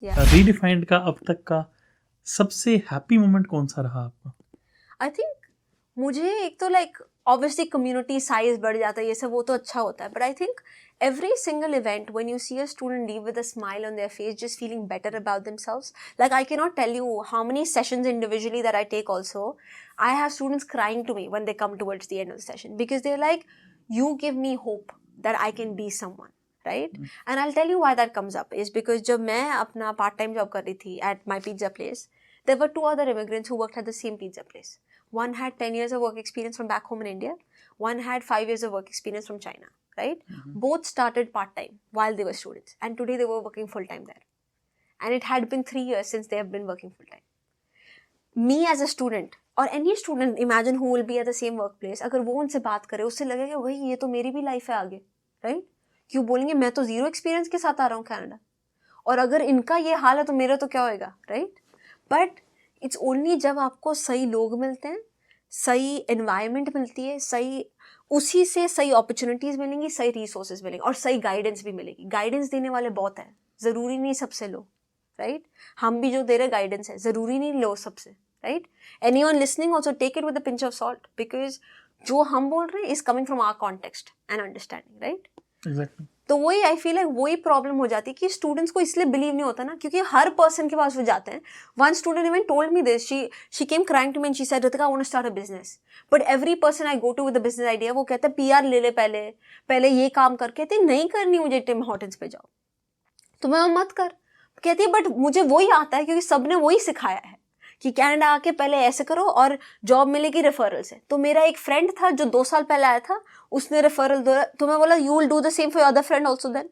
Yeah. Redefined का अब तक का सबसे हैप्पी मोमेंट कौन सा रहा आपका? आई थिंक मुझे एक तो लाइक ऑब्वियसली कम्युनिटी साइज बढ़ जाता है, ये सब वो तो अच्छा होता है, but I think every single event when you see a student leave with a smile on their face, just feeling better about themselves, like I cannot tell you how many sessions individually that I take also, I have students crying to me when they come towards the end of the session because they're like, you give me hope that I can be someone, right? And I'll tell you why that comes up is because जब मैं अपना part time job कर रही थी at my pizza place, there were 2 other immigrants who worked at the same pizza place. One had 10 years of work experience from back home in India, one had 5 years of work experience from China, right? Both started part-time while they were students, and today they were working full-time there. And it had been 3 years since they have been working full-time. Me as a student, or any student, imagine who will be at the same workplace, अगर वो उनसे बात करे, उससे लगेगा भाई ये तो मेरी भी लाइफ है आगे, right? क्यों बोलेंगे मैं तो जीरो एक्सपीरियंस के साथ आ रहा हूँ कनाडा, और अगर इनका ये हाल है तो मेरा तो क्या होएगा, right? But it's only जब आपको सही लोग मिलते हैं, सही एनवायरनमेंट मिलती है, सही उसी से सही अपॉर्चुनिटीज मिलेंगी, सही रिसोर्सेज मिलेंगे और सही गाइडेंस भी मिलेगी. गाइडेंस देने वाले बहुत हैं, ज़रूरी नहीं सबसे लो, राइट? हम भी जो दे रहे गाइडेंस है ज़रूरी नहीं लो सबसे, right? Anyone listening also take it with a pinch of salt because जो हम बोल रहे हैं is coming from our context and understanding, right? Exactly. तो वही आई फील लाइक वही प्रॉब्लम हो जाती है कि स्टूडेंट्स को इसलिए बिलीव नहीं होता ना क्योंकि हर पर्सन के पास वो जाते हैं. One student even told me this, she came crying to me and she said Ritika I want to start a business, but every person I go to with a business idea वो कहता है PR ले ले, पहले ये काम कर. कहते नहीं करनी मुझे टिम हॉर्टन्स पे जाओ, तो मैं मत कर. कहती है बट मुझे वही आता है क्योंकि सबने वही सिखाया है कि कनाडा आके पहले ऐसे करो और जॉब मिलेगी रेफरल से. तो मेरा एक फ्रेंड था जो 2 साल पहले आया था, उसने रेफरल दिया, तो मैं बोला you will do the same for your other friend also then,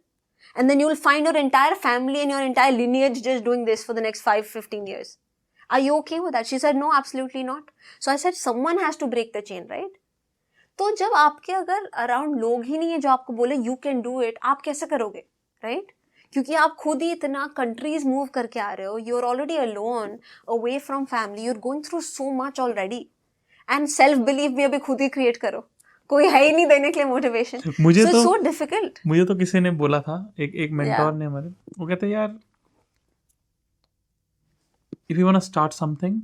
and then you will find your entire family and your entire lineage just doing this for the next 5-15 years. Are you okay with that? She said no, absolutely not. So I said someone has to break the chain, right? तो जब आपके अगर around लोग ही नहीं है जो आपको बोले you can do it, आप कैसे करोगे, right? क्योंकि आप खुद ही इतना कंट्रीज मूव करके आ रहे हो, you are already alone away from family, you are going through so much already, and self believe भी अभी खुद ही क्रिएट करो, कोई है ही नहीं देने के लिए मोटिवेशन. मुझे so तो so difficult. मुझे तो किसी ने बोला था, एक मेंटोर ने हमारे, वो कहते यार if you want to start something,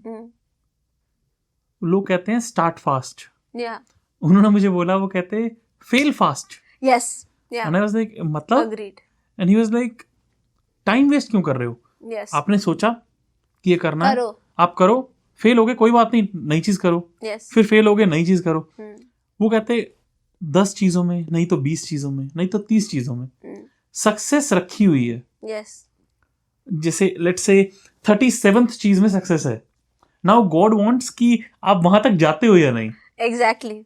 लोग कहते हैं स्टार्ट फास्ट. Yeah. उन्होंने मुझे बोला, वो कहते fail fast. Yes. Yeah. And I was like मतलब, Agreed. And he was like time waste क्यों कर रहे हो? Yes. आपने सोचा कि ये करना है, करो. आप करो. फेल हो गए कोई बात नहीं, नई चीज करो. Yes. फिर फेल हो गए, नई चीज करो. Hmm. वो कहते 10 चीजों में, नहीं तो 20 चीजों में, नहीं तो 30 चीजों में सक्सेस रखी हुई है. Yes. जैसे लेट्स से 37th चीज में सक्सेस है. नाउ गॉड वांट्स कि आप वहां तक जाते हो या नहीं. Exactly.